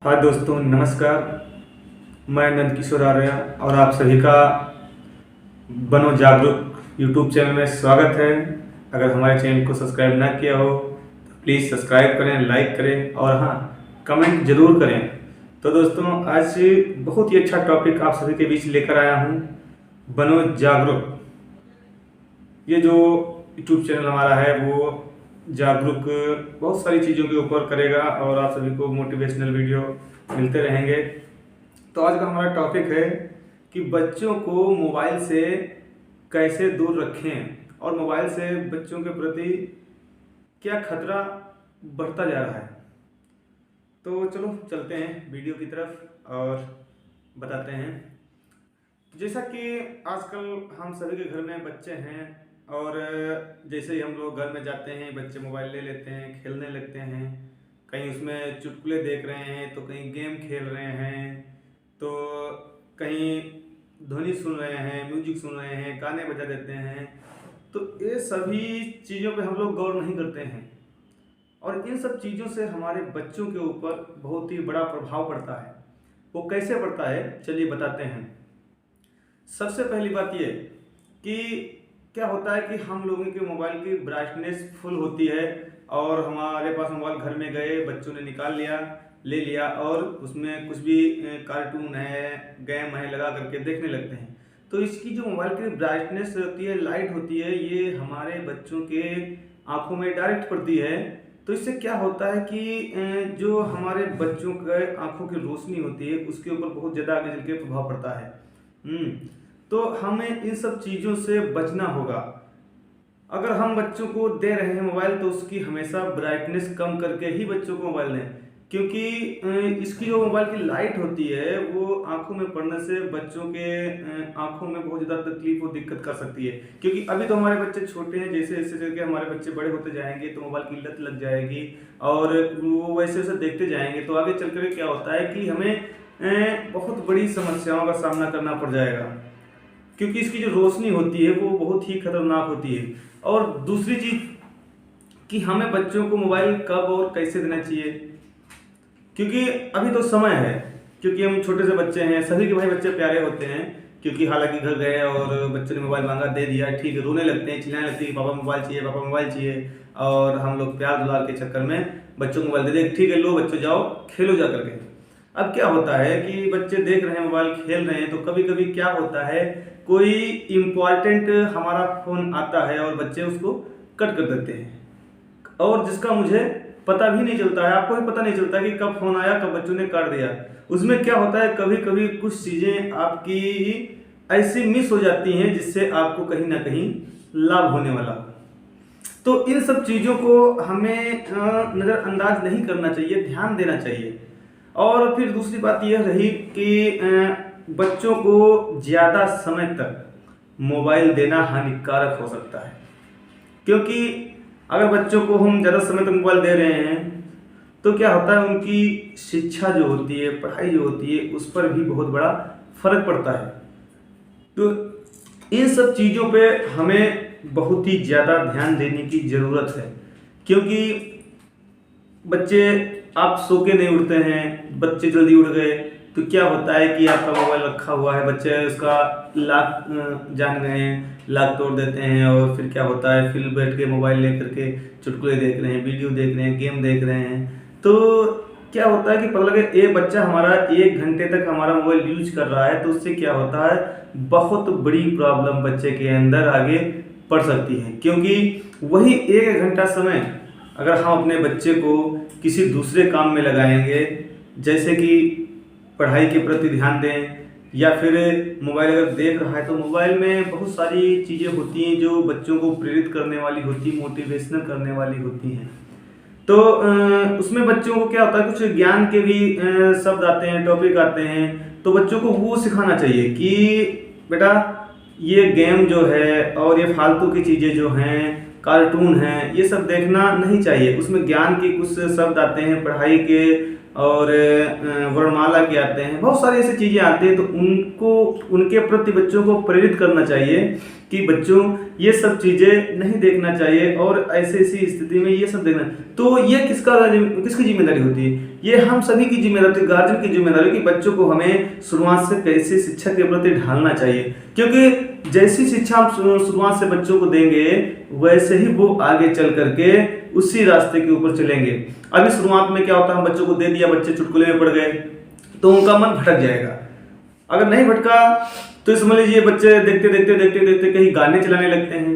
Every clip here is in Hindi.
हाँ दोस्तों, नमस्कार। मैं नंद किशोर आर्य और आप सभी का बनो जागरूक यूट्यूब चैनल में स्वागत है। अगर हमारे चैनल को सब्सक्राइब ना किया हो तो प्लीज़ सब्सक्राइब करें, लाइक करें और हाँ, कमेंट ज़रूर करें। तो दोस्तों, आज बहुत ही अच्छा टॉपिक आप सभी के बीच लेकर आया हूँ, बनो जागरूक। ये जो यूट्यूब चैनल हमारा है वो जागरूक बहुत सारी चीज़ों के ऊपर करेगा और आप सभी को मोटिवेशनल वीडियो मिलते रहेंगे। तो आज का हमारा टॉपिक है कि बच्चों को मोबाइल से कैसे दूर रखें और मोबाइल से बच्चों के प्रति क्या खतरा बढ़ता जा रहा है। तो चलो चलते हैं वीडियो की तरफ और बताते हैं। जैसा कि आजकल हम सभी के घर में बच्चे हैं और जैसे ही हम लोग घर में जाते हैं बच्चे मोबाइल ले लेते हैं, खेलने लगते हैं। कहीं उसमें चुटकुले देख रहे हैं तो कहीं गेम खेल रहे हैं, तो कहीं ध्वनि सुन रहे हैं, म्यूजिक सुन रहे हैं, गाने बजा देते हैं। तो ये सभी चीज़ों पे हम लोग गौर नहीं करते हैं और इन सब चीज़ों से हमारे बच्चों के ऊपर बहुत ही बड़ा प्रभाव पड़ता है। वो कैसे पड़ता है, चलिए बताते हैं। सबसे पहली बात ये कि क्या होता है कि हम लोगों के मोबाइल की ब्राइटनेस फुल होती है और हमारे पास मोबाइल घर में गए, बच्चों ने निकाल लिया, ले लिया और उसमें कुछ भी कार्टून है, गेम है लगा करके देखने लगते हैं। तो इसकी जो मोबाइल की ब्राइटनेस होती है, लाइट होती है, ये हमारे बच्चों के आंखों में डायरेक्ट पड़ती है। तो इससे क्या होता है कि जो हमारे बच्चों के आंखों की रोशनी होती है उसके ऊपर बहुत ज़्यादा आगे चल के प्रभाव पड़ता है। तो हमें इन सब चीज़ों से बचना होगा। अगर हम बच्चों को दे रहे हैं मोबाइल तो उसकी हमेशा ब्राइटनेस कम करके ही बच्चों को मोबाइल दें, क्योंकि इसकी जो मोबाइल की लाइट होती है वो आंखों में पड़ने से बच्चों के आंखों में बहुत ज़्यादा तकलीफ और दिक्कत कर सकती है। क्योंकि अभी तो हमारे बच्चे छोटे हैं, जैसे जैसे करके हमारे बच्चे बड़े होते जाएंगे तो मोबाइल की लत लग जाएगी और वो वैसे वैसे देखते जाएंगे तो आगे चल कर क्या होता है कि हमें बहुत बड़ी समस्याओं का सामना करना पड़ जाएगा, क्योंकि इसकी जो रोशनी होती है वो बहुत ही खतरनाक होती है। और दूसरी चीज़ कि हमें बच्चों को मोबाइल कब और कैसे देना चाहिए, क्योंकि अभी तो समय है, क्योंकि हम छोटे से बच्चे हैं, सभी के भाई बच्चे प्यारे होते हैं। क्योंकि हालांकि घर गए और बच्चे ने मोबाइल मांगा, दे दिया, ठीक है, रोने लगते हैं, चिल्लाने लगते हैं, पापा मोबाइल चाहिए, पापा मोबाइल चाहिए। और हम लोग प्यार दुलार के चक्कर में बच्चों को मोबाइल दे दें, ठीक है लो बच्चों जाओ खेलो जा करके। अब क्या होता है कि बच्चे देख रहे हैं, मोबाइल खेल रहे हैं, तो कभी कभी क्या होता है कोई इम्पॉर्टेंट हमारा फ़ोन आता है और बच्चे उसको कट कर देते हैं और जिसका मुझे पता भी नहीं चलता है, आपको भी पता नहीं चलता कि कब फ़ोन आया, कब बच्चों ने काट दिया। उसमें क्या होता है कभी कभी कुछ चीज़ें आपकी ऐसी मिस हो जाती हैं जिससे आपको कहीं ना कहीं लाभ होने वाला। तो इन सब चीज़ों को हमें नज़रअंदाज नहीं करना चाहिए, ध्यान देना चाहिए। और फिर दूसरी बात यह रही कि बच्चों को ज़्यादा समय तक मोबाइल देना हानिकारक हो सकता है, क्योंकि अगर बच्चों को हम ज़्यादा समय तक मोबाइल दे रहे हैं तो क्या होता है उनकी शिक्षा जो होती है, पढ़ाई जो होती है, उस पर भी बहुत बड़ा फर्क पड़ता है। तो इन सब चीज़ों पे हमें बहुत ही ज़्यादा ध्यान देने की ज़रूरत है, क्योंकि बच्चे आप सो के नहीं उठते हैं, बच्चे जल्दी उठ गए तो क्या होता है कि आपका मोबाइल रखा हुआ है, बच्चे उसका लॉक जान गए हैं, लॉक तोड़ देते हैं और फिर क्या होता है फिर बैठ के मोबाइल लेकर के चुटकुले देख रहे हैं, वीडियो देख रहे हैं, गेम देख रहे हैं। तो क्या होता है कि पता लगे एक बच्चा हमारा 1 घंटे तक हमारा मोबाइल यूज कर रहा है, तो उससे क्या होता है बहुत बड़ी प्रॉब्लम बच्चे के अंदर आगे पड़ सकती है। क्योंकि वही 1 घंटा समय अगर हम अपने बच्चे को किसी दूसरे काम में लगाएंगे, जैसे कि पढ़ाई के प्रति ध्यान दें या फिर मोबाइल अगर देख रहा है तो मोबाइल में बहुत सारी चीज़ें होती हैं जो बच्चों को प्रेरित करने वाली होती, मोटिवेशनल करने वाली होती हैं। तो उसमें बच्चों को क्या होता है कुछ ज्ञान के भी शब्द आते हैं, टॉपिक आते हैं, तो बच्चों को वो सिखाना चाहिए कि बेटा ये गेम जो है और ये फालतू की चीज़ें जो हैं, कार्टून हैं, ये सब देखना नहीं चाहिए। उसमें ज्ञान के कुछ शब्द आते हैं, पढ़ाई के और वर्णमाला के आते हैं, बहुत सारी ऐसी चीज़ें आती हैं। तो उनको उनके प्रति बच्चों को प्रेरित करना चाहिए कि बच्चों ये सब चीज़ें नहीं देखना चाहिए और ऐसी ऐसी स्थिति में ये सब देखना। तो ये किसकी जिम्मेदारी होती है? ये हम सभी की जिम्मेदारी, गार्जियन की जिम्मेदारी कि बच्चों को हमें शुरुआत से कैसे शिक्षा के प्रति ढालना चाहिए, क्योंकि जैसी शिक्षा हम शुरुआत से बच्चों को देंगे वैसे ही वो आगे चल करके उसी रास्ते के ऊपर चलेंगे। अभी शुरुआत में क्या होता है, हम बच्चों को दे दिया, बच्चे चुटकुले में पड़ गए तो उनका मन भटक जाएगा। अगर नहीं भटका तो समझ लीजिए बच्चे देखते देखते देखते देखते कहीं गाने चलाने लगते हैं,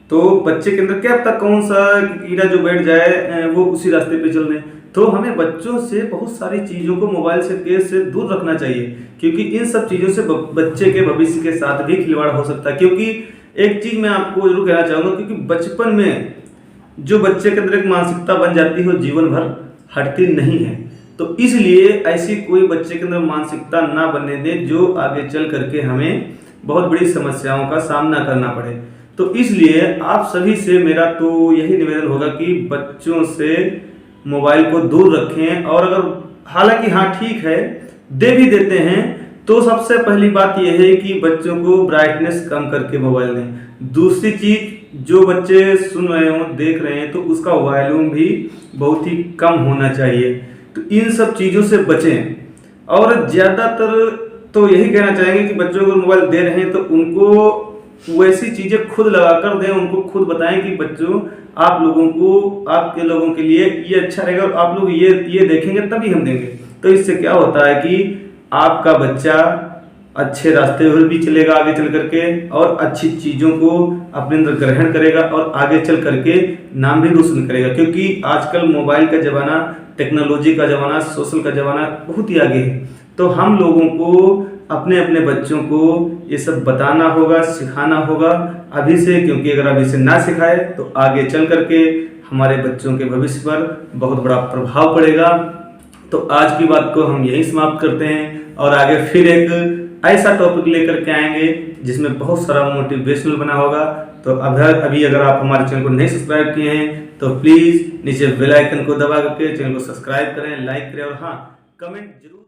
तो बच्चे के अंदर क्या पता कौन सा कीड़ा जो बैठ जाए वो उसी रास्ते पे चल रहे। तो हमें बच्चों से बहुत सारी चीज़ों को मोबाइल से तेज से दूर रखना चाहिए, क्योंकि इन सब चीज़ों से बच्चे के भविष्य के साथ भी खिलवाड़ हो सकता है। क्योंकि एक चीज़ मैं आपको जरूर कहना चाहूँगा, क्योंकि बचपन में जो बच्चे के अंदर एक मानसिकता बन जाती है वो जीवन भर हटती नहीं है। तो इसलिए ऐसी कोई बच्चे के अंदर मानसिकता ना बनने दे जो आगे चल करके हमें बहुत बड़ी समस्याओं का सामना करना पड़े। तो इसलिए आप सभी से मेरा तो यही निवेदन होगा कि बच्चों से मोबाइल को दूर रखें। और अगर हालांकि हाँ ठीक है दे भी देते हैं तो सबसे पहली बात यह है कि बच्चों को ब्राइटनेस कम करके मोबाइल दें। दूसरी चीज, जो बच्चे सुन रहे हो देख रहे हैं तो उसका वॉल्यूम भी बहुत ही कम होना चाहिए। तो इन सब चीज़ों से बचें। और ज़्यादातर तो यही कहना चाहेंगे कि बच्चों को मोबाइल दे रहे हैं तो उनको वैसी चीज़ें खुद लगा कर दें, उनको खुद बताएं कि बच्चों आप लोगों को, आपके लोगों के लिए ये अच्छा रहेगा और आप लोग ये देखेंगे तभी हम देंगे। तो इससे क्या होता है कि आपका बच्चा अच्छे रास्ते पर भी चलेगा आगे चल करके और अच्छी चीज़ों को अपने अंदर ग्रहण करेगा और आगे चल करके नाम भी रोशन करेगा। क्योंकि आजकल मोबाइल का ज़माना, टेक्नोलॉजी का ज़माना, सोशल का ज़माना बहुत ही आगे है। तो हम लोगों को अपने अपने बच्चों को ये सब बताना होगा, सिखाना होगा अभी से, क्योंकि अगर अभी से ना सिखाए तो आगे चल करके हमारे बच्चों के भविष्य पर बहुत बड़ा प्रभाव पड़ेगा। तो आज की बात को हम यहीं समाप्त करते हैं और आगे फिर एक ऐसा टॉपिक लेकर के आएंगे जिसमें बहुत सारा मोटिवेशनल बना होगा। तो अभी अगर आप हमारे चैनल को नहीं सब्सक्राइब किए हैं तो प्लीज़ नीचे बेल आइकन को दबा करके चैनल को सब्सक्राइब करें, लाइक करें और हाँ कमेंट जरूर।